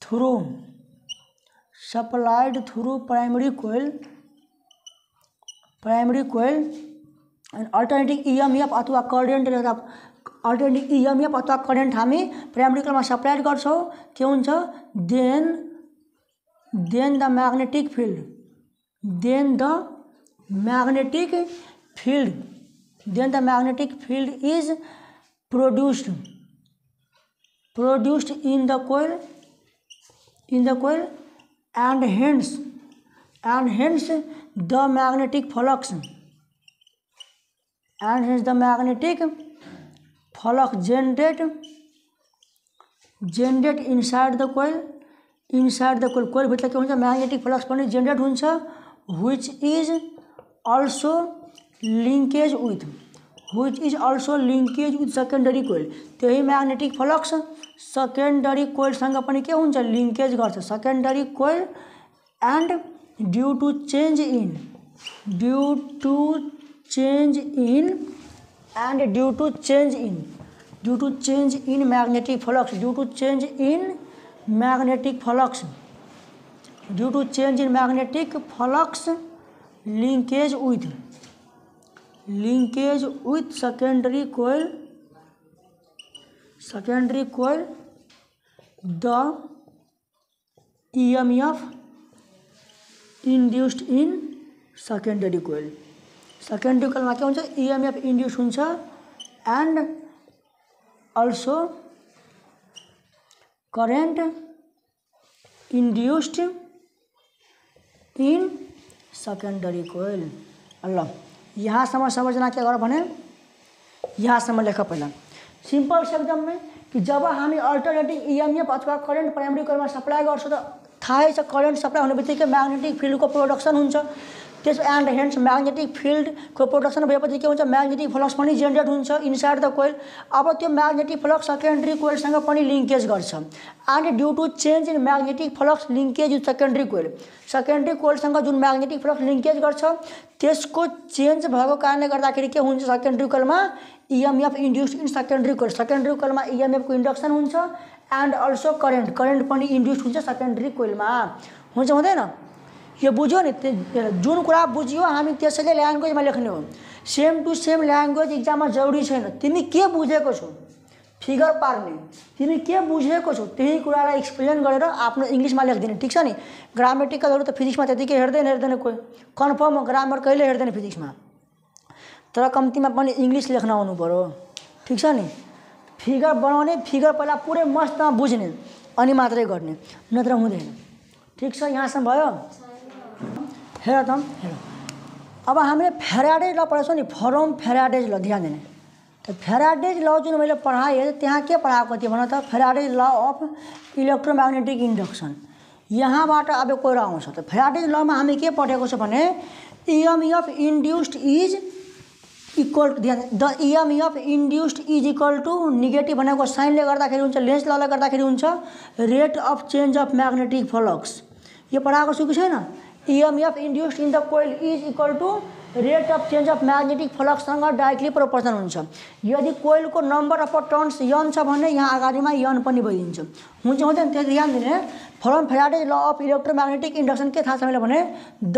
through primary coil and alternating EMF अथवा करेन्ट अल्टरनेटिङ EMF अथवा करेन्ट हामी प्राइमरी कोइलमा सप्लाई गर्छौँ, के हुन्छ, then the magnetic field is produced in the coil and hence the magnetic flux generate inside the coil कोइल भित्र के हुन्छ, magnetic flux पनि जेनरेट हुन्छ, which is also linkage with secondary coil. त्यही म्याग्नेटिक फ्लक्स सेकेन्डरी कोइलसँग पनि के हुन्छ, लिङ्केज गर्छ secondary coil. And due to change in magnetic flux linkage with secondary coil the EMF induced in secondary coil मा के हुन्छ, EMF induced हुन्छ and also current induced in secondary coil। अल्ल यहाँसम्म समझना के गर भने यहाँसम्म लेख पहिला सिंपल से एकदम में कि जब हामी अल्टरनेटिङ EMF अथवा करेन्ट प्राइमरी कोइलमा सप्लाई गर्छौँ त थाहै छ, करेन्ट सप्लाई हुने बित्तिकै म्याग्नेटिक फिल्डको प्रोडक्सन हुन्छ। त्यस एन्ड हेन्स म्याग्नेटिक फिल्डको प्रोडक्सन भएपछि के हुन्छ, म्याग्नेटिक फ्लक्स पनि जेनरेट हुन्छ इनसाइड द कोइल। अब त्यो म्याग्नेटिक फ्लक्स सेकेन्डरी कोइलसँग पनि लिङ्केज गर्छ and due to change in magnetic flux linkage with secondary कोइलसँग जुन म्याग्नेटिक फ्लक्स लिङ्केज गर्छ त्यसको चेन्ज भएको कारणले गर्दाखेरि के हुन्छ, सेकेन्डरी कोइलमा EMF इन्ड्युस्ड इन सेकेन्डरी कोइलमा EMF को इन्डक्सन हुन्छ एन्ड अल्सो करेन्ट पनि इन्ड्युस्ड हुन्छ सेकेन्डरी कोइलमा। हुन्छ हुँदैन? यो बुझ्यो नि, जुन कुरा बुझ्यो हामी त्यसैले ल्याङ्ग्वेजमा लेख्ने हो। सेम टु सेम ल्याङ्ग्वेज इक्जाममा जरुरी छैन। तिमी के बुझेको छौ फिगर पार्ने, तिमी के बुझेको छौ त्यही कुरालाई एक्सप्लेन गरेर आफ्नो इङ्ग्लिसमा लेखिदिने। ठिक छ नि? ग्रामेटिकलहरू त फिजिक्समा त्यतिकै हेर्दैन कोही, कन्फर्म ग्रामर कहिले हेर्दैन फिजिक्समा, तर कम्तीमा पनि इङ्ग्लिस लेख्न आउनु पर्यो। ठिक छ नि? फिगर बनाउने, फिगर पहिला पुरै मस्तमा बुझ्ने अनि मात्रै गर्ने, नत्र हुँदैन। ठिक छ? यहाँसम्म भयो? हेर त हेर, अब हामीले फ्याराडेज ल पढेछौँ नि, फ्रम फ्याराडेज ल ध्यान दिने। तो फ्याराडेज ल जुन मैले पढाएँ त्यहाँ के पढाएको थियो भन त, Faraday's law of electromagnetic induction. यहाँबाट अब कुरा आउँछ। त फ्याराडेज लमा हामी के पढेको छ भने EMF induced is equal to, ध्यान, the EMF induced is equal to negative भनेको साइनले गर्दाखेरि हुन्छ, लेन्स लले गर्दाखेरि हुन्छ rate of change of magnetic flux. यो पढाएको छु कि छैन? EMF induced in the coil is equal to rate of change of magnetic फ्लक्ससँग डाइरेक्टली प्रोपोर्सन हुन्छ। यदि कोइलको नम्बर अफ टर्न्स n छ भने यहाँ अगाडिमा n पनि भइदिन्छ। हुन्छ हुँदैन? त्यो ध्यान दिने। From Faraday's law of electromagnetic induction के थाहा छ मैले भने the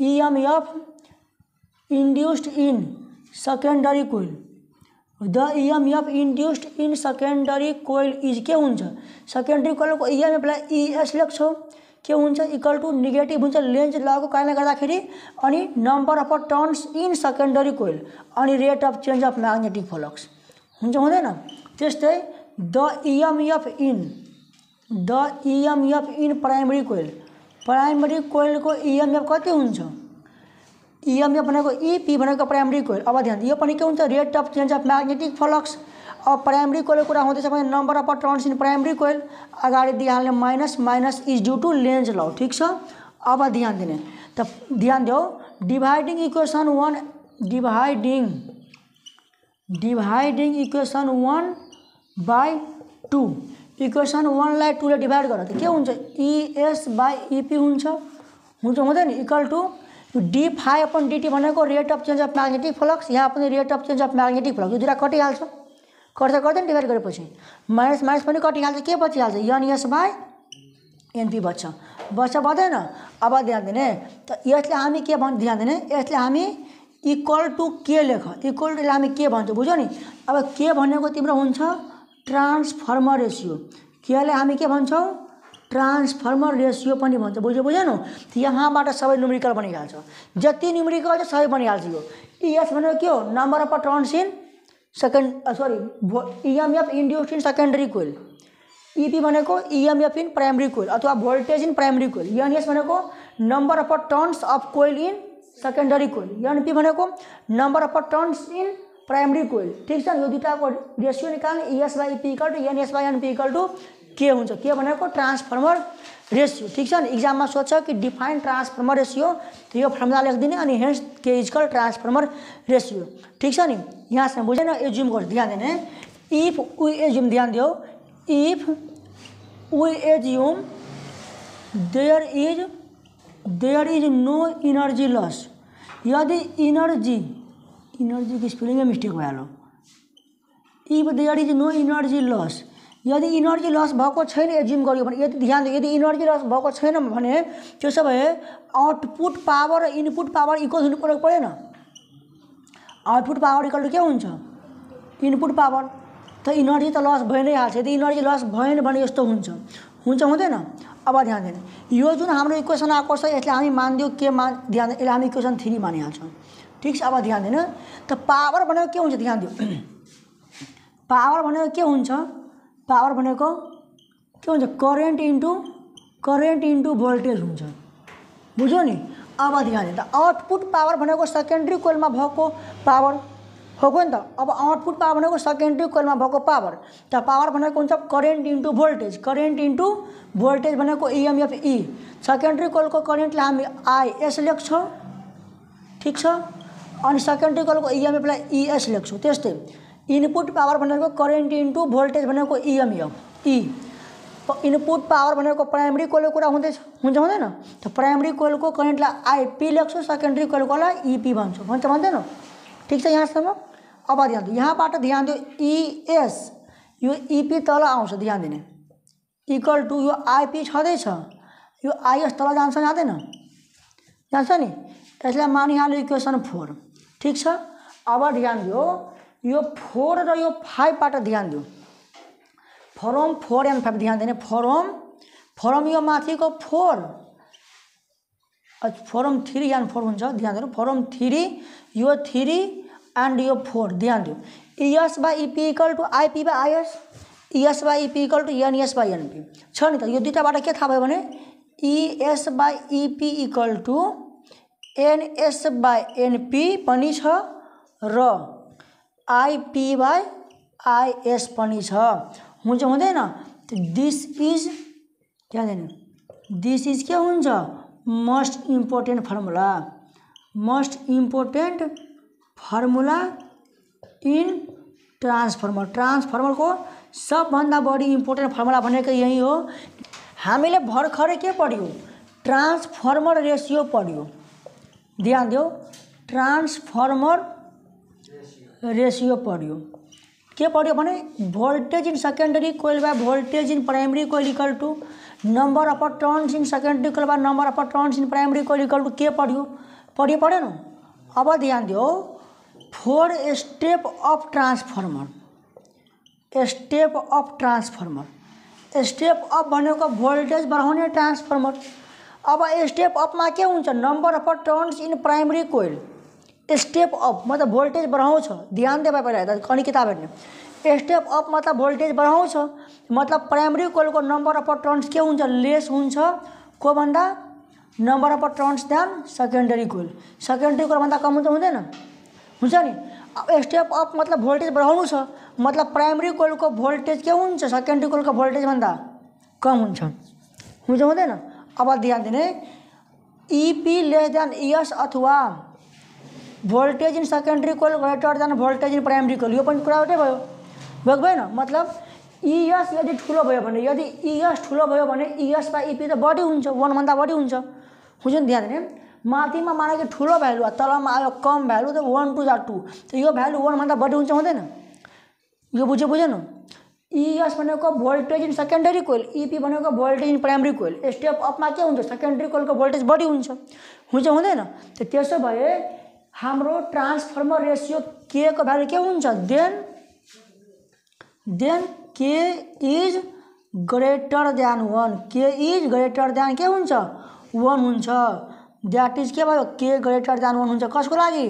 EMF induced in secondary coil, the EMF induced in secondary coil is के हुन्छ, सेकेन्डरी कोइलको EMF लाई ES लेख्छौँ, के हुन्छ इक्वल टु नेगेटिभ हुन्छ लेन्ज लको कारणले गर्दाखेरि, अनि number of turns in secondary coil अनि rate of change of magnetic flux. हुन्छ हुँदैन? त्यस्तै द EMF इन प्राइमरी कोइलको EMF कति हुन्छ, EMF भनेको EP भनेको प्राइमरी कोइल। अब ध्यान, यो पनि के हुन्छ rate of change of magnetic flux. अब प्राइमरी कोइलको कुरा हुँदैछ भने number of turns in primary coil अगाडि दिइहाल्ने minus is due to Lenz law. ठिक छ? अब ध्यान दिने, त ध्यान देऊ, डिवाइडिंग इक्वेशन 1/2 इक्वेसन 1लाई 2 ले डिभाइड गर त के हुन्छ ES/EP हुन्छ हुँदैन इक्वल टू d∅/dt भनेको rate of change of magnetic flux, यहाँ पनि rate of change of magnetic flux, यो दुईटा कटिहाल्छ, गर्दैन डिभाइड गरेपछि माइनस माइनस पनि कटिहाल्छ, के बचिहाल्छ NS/NP बच्दैन। अब ध्यान दिने त यसले हामी के भन्छ ध्यान दिने, यसले हामी इक्वल टू के लेख, इक्वल टू हामी के भन्छ बुझ्यौ नि। अब के भनेको तिम्रो हुन्छ ट्रान्सफर्मर रेसियो, केले हामी के भन्छौँ ट्रान्सफर्मर रेसियो पनि भन्छ, बुझेनौ। यहाँबाट सबै न्युमेरिकल बनिहाल्छ, जति न्युमेरिकल छ सबै बनिहाल्छ। यो ES भनेको के हो number of turns in EMF induced in secondary coil, EP भनेको EMF इन प्राइमरी कोइल अथवा voltage in primary coil, NS भनेको number of turns of coil in secondary coil, NP भनेको number of turns in primary coil. ठीक छ, यो दुईटाको ratio निकाल्ने ES/EP = NS/NP = के हुन्छ, के भनेको ट्रान्सफर्मर रेसियो। ठीक छ नि, इक्जाममा सोध्छ कि डिफाइन ट्रान्सफर्मर रेसियो, तो यो फर्मुला लेखिदिने अनि हेन्स के इक्वल ट्रान्सफर्मर रेसियो। ठीक छ नि, यहाँसम्म बुझेन। एज्युम गर्छ, ध्यान दिने, इफ वी एज्युम, ध्यान दियो, if we assume there is no energy loss, यदि इनर्जी की स्पेलिंग में मिस्टेक भयो, if there is no energy loss, यदि इनर्जी लस भएको छैन एज्युम गरियो भने, यदि ध्यान दियो, यदि इनर्जी लस भएको छैन भने त्यसो भए आउटपुट पावर र इनपुट पावर इक्वल हुनु परेन। आउटपुट पावर इक्वल टु के हुन्छ इनपुट पावर, त इनर्जी त लस भइ नै हाल्छ। यदि इनर्जी लस भएन भने यस्तो हुन्छ हुँदैन। अब ध्यान दिनु, यो जुन हाम्रो इक्वेसन आएको छ यसले हामी मानिदियो के ध्यान, यसले हामी इक्वेसन 3 मानिहाल्छौँ। ठीक छ, अब ध्यान दिनु, त पावर भनेको के हुन्छ, ध्यान दियो, पावर भनेको के हुन्छ, पावर भनेको के हुन्छ करेन्ट इन्टु भोल्टेज हुन्छ, बुझ्यौ नि। अब ध्यान दिनु, आउटपुट पावर भनेको सेकेन्डरी कोइलमा भएको पावर हो नि त। अब आउटपुट पावर भनेको सेकेन्डरी कोइलमा भएको पावर, त पावर भनेको हुन्छ current into voltage, current into voltage भनेको EMF E, सेकेन्डरी कोइलको करेन्टलाई हामी IS लेख्छौँ। ठीक छ, अनि सेकेन्डरी कोइलको EMF लाई ES लेख्छौँ। त्यस्तै इनपुट पावर भनेको करेन्ट इन्टु भोल्टेज भनेको EMF E, इनपुट पावर भनेको प्राइमरी कोइलको कुरा हुँदैन, त प्राइमरी कोइलको करेन्टलाई IP लेख्छौँ, सेकेन्डरी कोइलकोलाई EP भन्छौँ, भन्दैन। ठीक छ, यहाँसम्म। अब ध्यान दियो, यहाँबाट ध्यान दियो, ES यो EP तल आउँछ, ध्यान दिने, इक्वल टू यो IP छँदैछ, यो IS तल जान्छ जान्छ नि, यसलाई मानिहाल्यो इक्वेसन 4। ठीक छ, अब ध्यान दियो, यो 4 र यो 5बाट ध्यान दियो, फ्रम 4 एन्ड 5 ध्यान दिने, फ्रम यो माथिको 4 फ्रम 3 एन्ड 4 हुन्छ, ध्यान दिनु, फ्रम 3 यो 3 एन्ड यो 4 ध्यान दियो, ES/EP = IP/IS, ES/EP = NS/NP छ नि त। यो दुईटाबाट के थाहा भयो भने ES/EP = NS/NP पनि छ र IP/IS पनि छ, हुँदैन। दिस इज ध्यान दिनु, दिस इज के हुन्छ most important formula in transformer. ट्रान्सफर्मरको सबभन्दा बढी इम्पोर्टेन्ट फर्मुला भनेको यही हो। हामीले भर्खरै के पढ्यौँ ट्रान्सफर्मर रेसियो पढ्यौँ, ध्यान दियो, ट्रान्सफर्मर रेसियो पढ्यौँ। के पढ्यो भने voltage in secondary coil by voltage in primary coil equal to number of turns in secondary coil by number of turns in primary coil equal to के पढ्यो। अब ध्यान दियो, 4 step of transformer, step of भनेको voltage बढाउने transformer. अब step अपमा के हुन्छ number of turns in primary coil, step up मतलब भोल्टेज बढाउँछ, ध्यान दे पहिला कनी किताब हेर्ने, स्टेप अप मतलब भोल्टेज बढाउँछ, मतलब प्राइमरी कोइलको नम्बर अफ टर्न्स के हुन्छ लेस हुन्छ को भन्दा number of turns than secondary coil भन्दा कम हुन्छ नि। अब स्टेप अप मतलब भोल्टेज बढाउनु छ, मतलब प्राइमरी कोइलको भोल्टेज के हुन्छ सेकेन्डरी कोइलको भोल्टेज भन्दा कम हुन्छ हुँदैन। अब ध्यान दिने, ईपी लेस देन ईएस अथवा voltage in secondary coil greater than voltage in primary coil, यो पनि कुरा एउटै भयो भएन। मतलब ईएस यदि ठुलो भयो भने, यदि ईएस ठुलो भयो भने ईएस बाई ईपी त बढी हुन्छ, 1 भन्दा बढी हुन्छ नि। ध्यान दिने, माथिमा माने कि ठुलो भ्यालु तलमा आयो कम भ्यालु, त 1 टू जा 2, त यो भ्यालु 1 भन्दा बढी हुन्छ हुँदैन? यो बुझेन? ईएस भनेको voltage in secondary coil, EP भनेको voltage in primary coil. Step अपमा के हुन्छ? सेकेन्डरी कोइलको भोल्टेज बढी हुन्छ हुँदैन? त त्यसो भए हाम्रो ट्रान्सफर्मर रेसियो के को भ्यालु के हुन्छ? देन के इज ग्रेटर देन 1, के इज ग्रेटर देन के हुन्छ? 1 हुन्छ। द्याट इज के भयो? के ग्रेटर देन 1 हुन्छ। कसको लागि?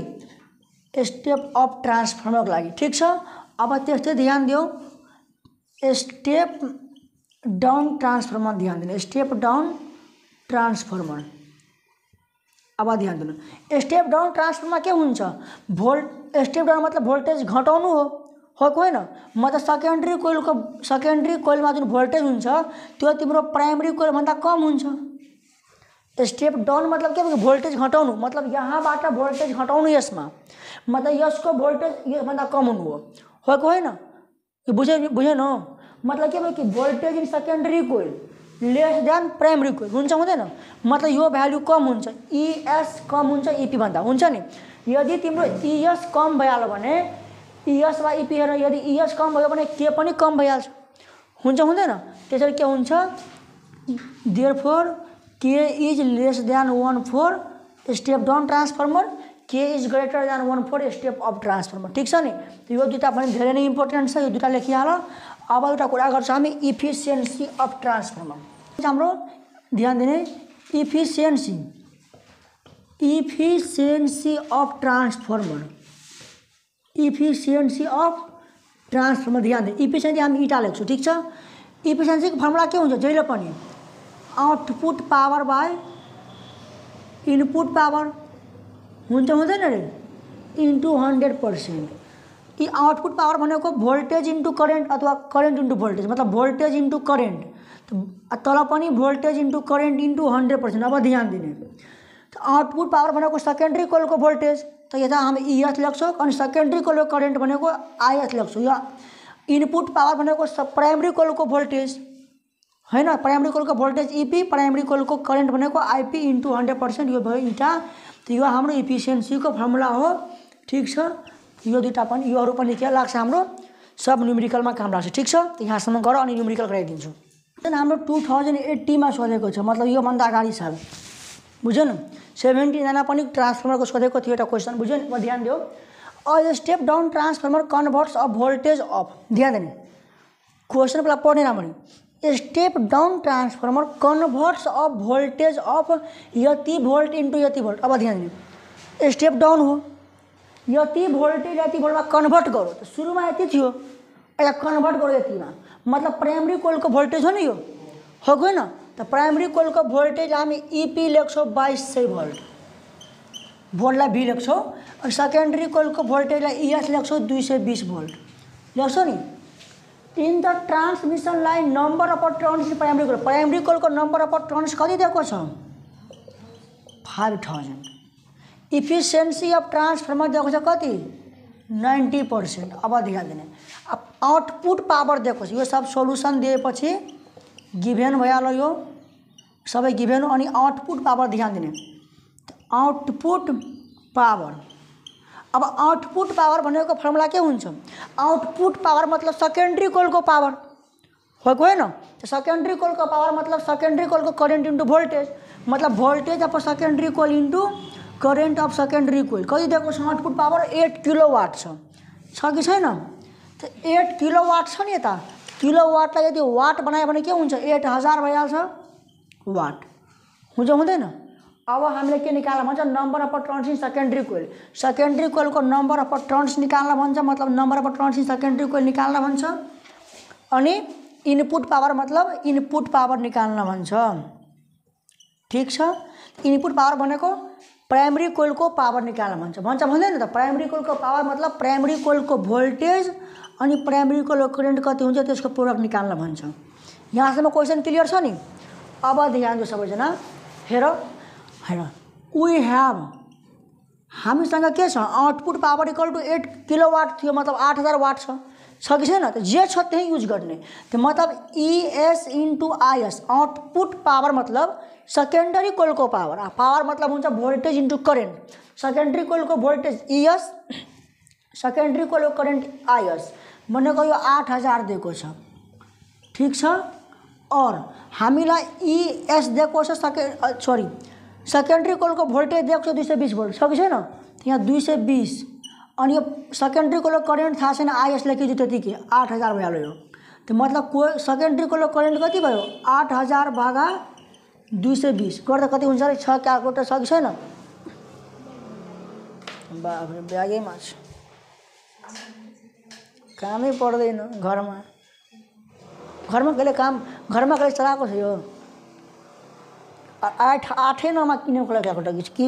स्टेप अप ट्रान्सफर्मरको लागि। ठिक छ। अब त्यस्तै ध्यान दियो स्टेप डाउन ट्रान्सफर्मर, ध्यान दिनु स्टेप डाउन ट्रान्सफर्मर। अब ध्यान दिनु स्टेप डाउन ट्रान्सफर्मर के हुन्छ? स्टेप डाउन मतलब भोल्टेज घटाउनु हो कि होइन? मतलब सेकेन्डरी कोइलमा जुन भोल्टेज हुन्छ त्यो तिम्रो प्राइमरी कोइल भन्दा कम हुन्छ। स्टेप डाउन मतलब के? भोल्टेज घटाउनु, मतलब यहाँबाट भोल्टेज घटाउनु यसमा, मतलब यसको भोल्टेज यसभन्दा कम हुनु हो कि होइन? यो बुझेन? मतलब के भयो कि voltage in secondary coil less than primary coil हुँदैन? मतलब यो भ्यालु कम हुन्छ, ईएस कम हुन्छ ईपी भन्दा, हुन्छ नि। यदि तिम्रो ईएस कम भइहाल्यो भने ईएस वा ईपी हेर, यदि ईएस कम भयो भने के पनि कम भइहाल्छ, हुँदैन? त्यसरी के हुन्छ? Therefore K is less than 1 for step down transformer, K is greater than 1 for step up transformer. ठिक छ नि? यो दुईटा पनि धेरै नै इम्पोर्टेन्ट छ, यो दुईटा लेखिहाल। अब एउटा कुरा गर्छ हामी इफिसियन्सी अफ ट्रान्सफर्मर। हाम्रो ध्यान दिने efficiency of transformer, efficiency of transformer. ध्यान दिने इफिसियन्सी हामी इटा लेख्छौँ। ठिक छ। इफिसियन्सीको फर्मुला के हुन्छ? जहिले पनि output power by input power हुँदैन रे, इन्टु 100%। यी आउटपुट पावर भनेको भोल्टेज इन्टु करेन्ट अथवा करेन्ट इन्टु भोल्टेज, मतलब भोल्टेज इन्टु करेन्ट, तल पनि भोल्टेज इन्टु करेन्ट इन्टु 100%। अब ध्यान दिने आउटपुट पावर भनेको सेकेन्डरी कोइलको भोल्टेज, त यता हामी ईएस लेख्छौँ, अनि सेकेन्डरी कोइलको करेन्ट भनेको आइएस लेख्छौँ। या इनपुट पावर भनेको प्राइमरी कोइलको भोल्टेज होइन, प्राइमरी कोइलको भोल्टेज ईपी, प्राइमरी कोइलको करेन्ट भनेको आइपी इन्टु 100%। यो भयो इटा। त यो हाम्रो इफिसियन्सीको फर्मुला हो। ठिक छ। यो दुईटा पनि, योहरू पनि के लाग्छ? हाम्रो सब न्युमेरिकलमा काम लाग्छ। ठिक छ। त यहाँसम्म गर अनि न्युमेरिकल गराइदिन्छु। हाम्रो 2080मा सोधेको छ, मतलब योभन्दा अगाडि साल, बुझ्यो न? 79 पनि ट्रान्सफर्मरको सोधेको थियो एउटा क्वेसन, बुझ्यो नि? ध्यान दियो a step down transformer converts a voltage of, ध्यान दिने क्वेसन पहिला पढ्ने राम्ररी। Step down transformer converts a voltage of यति भोल्ट इन्टु यति भोल्ट। अब ध्यान दिनु स्टेप डाउन हो, यति भोल्टेज यति भोल्टमा कन्भर्ट गरो। त सुरुमा यति थियो, अहिले कन्भर्ट गरो यतिमा, मतलब प्राइमरी कोइलको भोल्टेज हो नि यो, हो कि होइन? त प्राइमरी कोइलको भोल्टेज हामी ईपी लेख्छौँ 2200 भोल्ट, भोल्टलाई भी लेख्छौँ, अनि सेकेन्डरी कोइलको भोल्टेजलाई ईएस लेख्छौँ 220 भोल्ट लेख्छौँ नि। In the transmission line number of turns in primary कोइलको नम्बर अफ टर्न्स कति दिएको छ? 5000। इफिसियन्सी अफ ट्रान्सफर्मर दिएको छ कति? 90%। अब ध्यान दिने आउटपुट पावर दिएको छ। यो सब सोल्युसन दिएपछि गिभेन भइहाल्यो, यो सबै गिभेन। अनि आउटपुट पावर ध्यान दिने आउटपुट पावर। अब आउटपुट पावर भनेको फर्मुला के हुन्छ? आउटपुट पावर मतलब सेकेन्डरी कोइलको पावर हो कि होइन? सेकेन्डरी कोइलको पावर मतलब सेकेन्डरी कोइलको करेन्ट इन्टु भोल्टेज, मतलब voltage of secondary coil into current of secondary coil. कति दिएको छ आउटपुट पावर? 8 किलोवाट छ कि छैन? त 8 किलोवाट छ नि। यता किलोवाटलाई यदि वाट बनायो भने के हुन्छ? 8000 भइहाल्छ वाट, हुँदैन? अब हामीले के निकाल्न भन्छ? Number of turns in secondary coil. Secondary कोइलको नम्बर अफ टर्न्स निकाल्न भन्छ, मतलब number of turns in secondary coil निकाल्न भन्छ। अनि इनपुट पावर मतलब इनपुट पावर निकाल्न भन्छ। ठिक छ। इनपुट पावर भनेको प्राइमरी कोइलको पावर निकाल्न भन्छ भन्दैन त? प्राइमरी कोइलको पावर मतलब प्राइमरी कोइलको भोल्टेज अनि प्राइमरी कोइलको करेन्ट कति हुन्छ त्यसको प्रोडक्ट निकाल्न भन्छ। यहाँसम्म क्वेसन क्लियर छ नि? अब ध्यान दियो सबैजना, हेर हैन वी हेभ हामीसँग के छ output power equal to 8 kilowatt थियो मतलब 8000 वाट छ कि छैन त जे छ त्यही युज गर्ने त्यो मतलब ES into IS output power मतलब सेकेन्डरी कोइलको पावर पावर मतलब हुन्छ भोल्टेज इन्टु करेन्ट सेकेन्डरी कोइलको भोल्टेज ES सेकेन्डरी कोइलको करेन्ट IS भनेको यो 8000 दिएको छ ठीक छ और हामीलाई ES दिएको छ सेकेन्डरी कोइलको भोल्टेज दिएको छ 220 भोल्ट छ कि छैन यहाँ 220 अनि यो सेकेन्डरी कोइलको करेन्ट थाहा छैन IS लेखिदियो त्यतिकै 8000 भइहाल्यो यो त्यो मतलब सेकेन्डरी कोइलको करेन्ट कति भयो 8000 भागा 220 गर्दा कति हुन्छ रे 6 क्यालकुलेटर छ कि छैन बाबरे ब्यागैमा छ कामै पर्दैन घरमा कहिले चलाएको छ यो 8 नमा किनेको लागि क्यालकुलेटर कि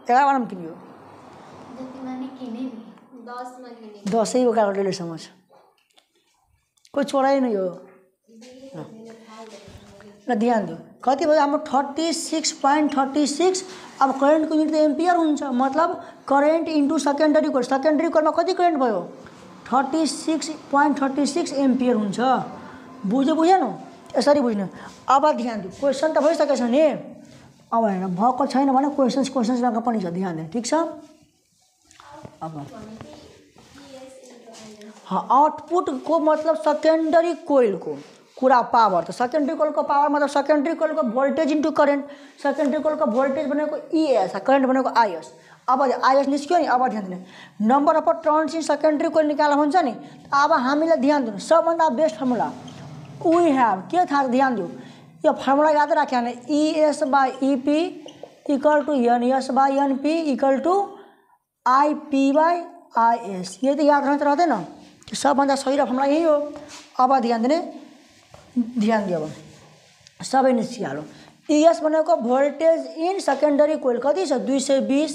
11 मा किन्यो 10 को क्यालकुलेटर समझ कोही छोडाइन यो ल ध्यान दियो कति भयो हाम्रो 36.36 अब करेन्टको युनिट त एम्पियर हुन्छ मतलब करेन्ट इन्टु सेकेन्डरी कोइलमा कति करेन्ट भयो 36.36 एम्पियर हुन्छ बुझेन यसरी बुझ्नु अब ध्यान दियो क्वेसन त भइसकेछ नि अब हेर भएको छैन भने क्वेसन्समा पनि छ ध्यान दिनु ठीक छ अब आउटपुट को मतलब सेकेन्डरी कोइलको कुरा पावर त सेकेन्डरी कोइलको पावर मतलब सेकेन्डरी कोइलको भोल्टेज इन्टु करेन्ट सेकेन्डरी कोइलको भोल्टेज भनेको ES करेन्ट भनेको IS अब IS निस्क्यो नि अब ध्यान दिनु number of turns in secondary coil निकाल्नु हुन्छ नि अब हामीलाई ध्यान दिनु सबभन्दा बेस्ट फर्मुला वी हेभ के थाहा ध्यान दियो यो फर्मुला याद राख्यो भने ES by EP equal to NS by NP equal to IP by IS ये तो याद रहँदैन त्यो सबभन्दा सही र फर्मुला यही हो अब ध्यान दियो अब सबै निस्किहाल्यो ES भनेको भोल्टेज इन सेकेन्डरी कोइल कति छ 220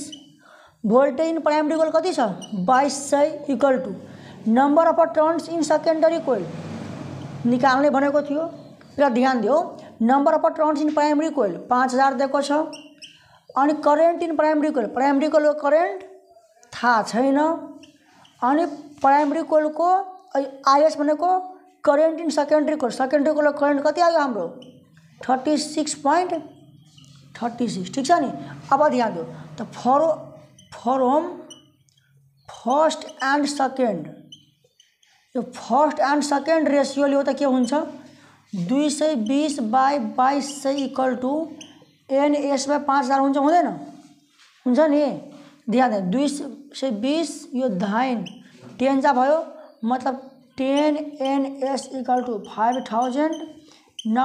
भोल्टेज इन प्राइमरी कोइल कति छ 2200 equal to number of turns in secondary coil निकाल्ने भनेको थियो र ध्यान दियो number of turns in primary coil 5000 दिएको छ अनि करेन्ट इन प्राइमरी कोइलको करेन्ट थाहा छैन अनि प्राइमरी कोइलको IS भनेको करेन्ट इन सेकेन्डरी कोइलको करेन्ट कति आयो हाम्रो 36.36 ठीक छ नि अब ध्यान दियो त फ्रम फर्स्ट एन्ड सेकेन्ड यो फर्स्ट एन्ड सेकेन्ड रेसियोले हो त के हुन्छ 220 by 2200 equal to NS by 5000 हुन्छ नि ध्यान दियो 220 यो धाइन 10 जा भयो मतलब 10 NS इक्वल टू 5000 न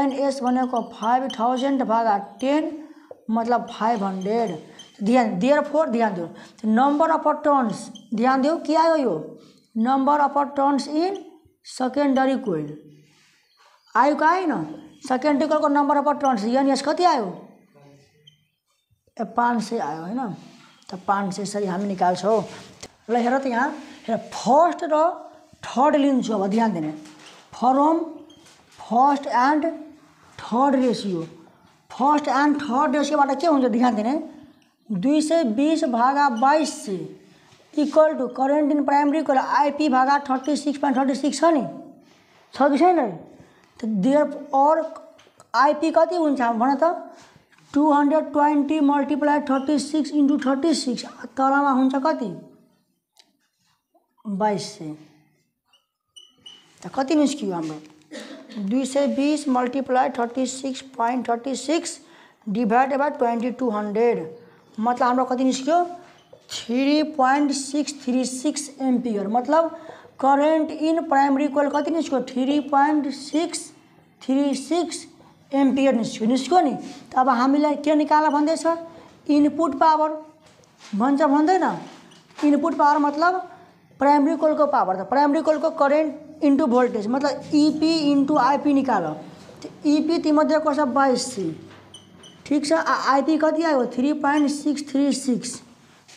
NS भनेको 5000 भागा 10 मतलब 500 ध्यान दियो नम्बर अफ टर्न्स ध्यान दियो के आयो यो number of turns in secondary coil आयो का आएन सेकेन्डरी कोइलको नम्बर अफ टर्न्स NS कति आयो 500 आयो हैन त 500 यसरी हामी निकाल्छौँ ल हेर त यहाँ हेर फर्स्ट र थर्ड लिन्छु अब ध्यान दिने फ्रम फर्स्ट एन्ड थर्ड रेसियोबाट के हुन्छ ध्यान दिने 220 भागा 2200 equal to current in primary coil IP भागा 36.36 छ नि छ कि छैन त देयर और IP कति हुन्छ भन त 220 मल्टिप्लाई 36 इन्टु 36 तलमा हुन्छ कति 2200 त कति निस्कियो हाम्रो 220 मल्टिप्लाई 36.36 डिभाइडेड बाई 2200 मतलब हाम्रो कति निस्क्यो 3.636 एम्पियर मतलब करेन्ट इन प्राइमरी कोइल कति निस्क्यो 3.636 एम्पियर निस्क्यो नि त अब हामीलाई के निकाल्न भन्दैछ इनपुट पावर भन्दैन इनपुट पावर मतलब प्राइमरी कोइलको पावर त प्राइमरी कोइलको करेन्ट इन्टु भोल्टेज मतलब EP इन्टु IP निकाल EP तीमध्येको छ 2200 ठीक छ IP कति आयो 3.636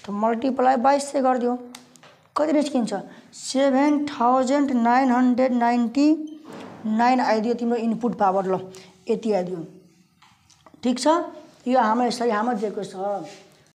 तो मल्टिप्लाई 2200 गरिदियो कति निस्किन्छ 7999 आइदियो तिम्रो इनपुट पावर ल यति आइदियो ठीक छ यो हाम्रो यसरी हाम्रो दिएको छ।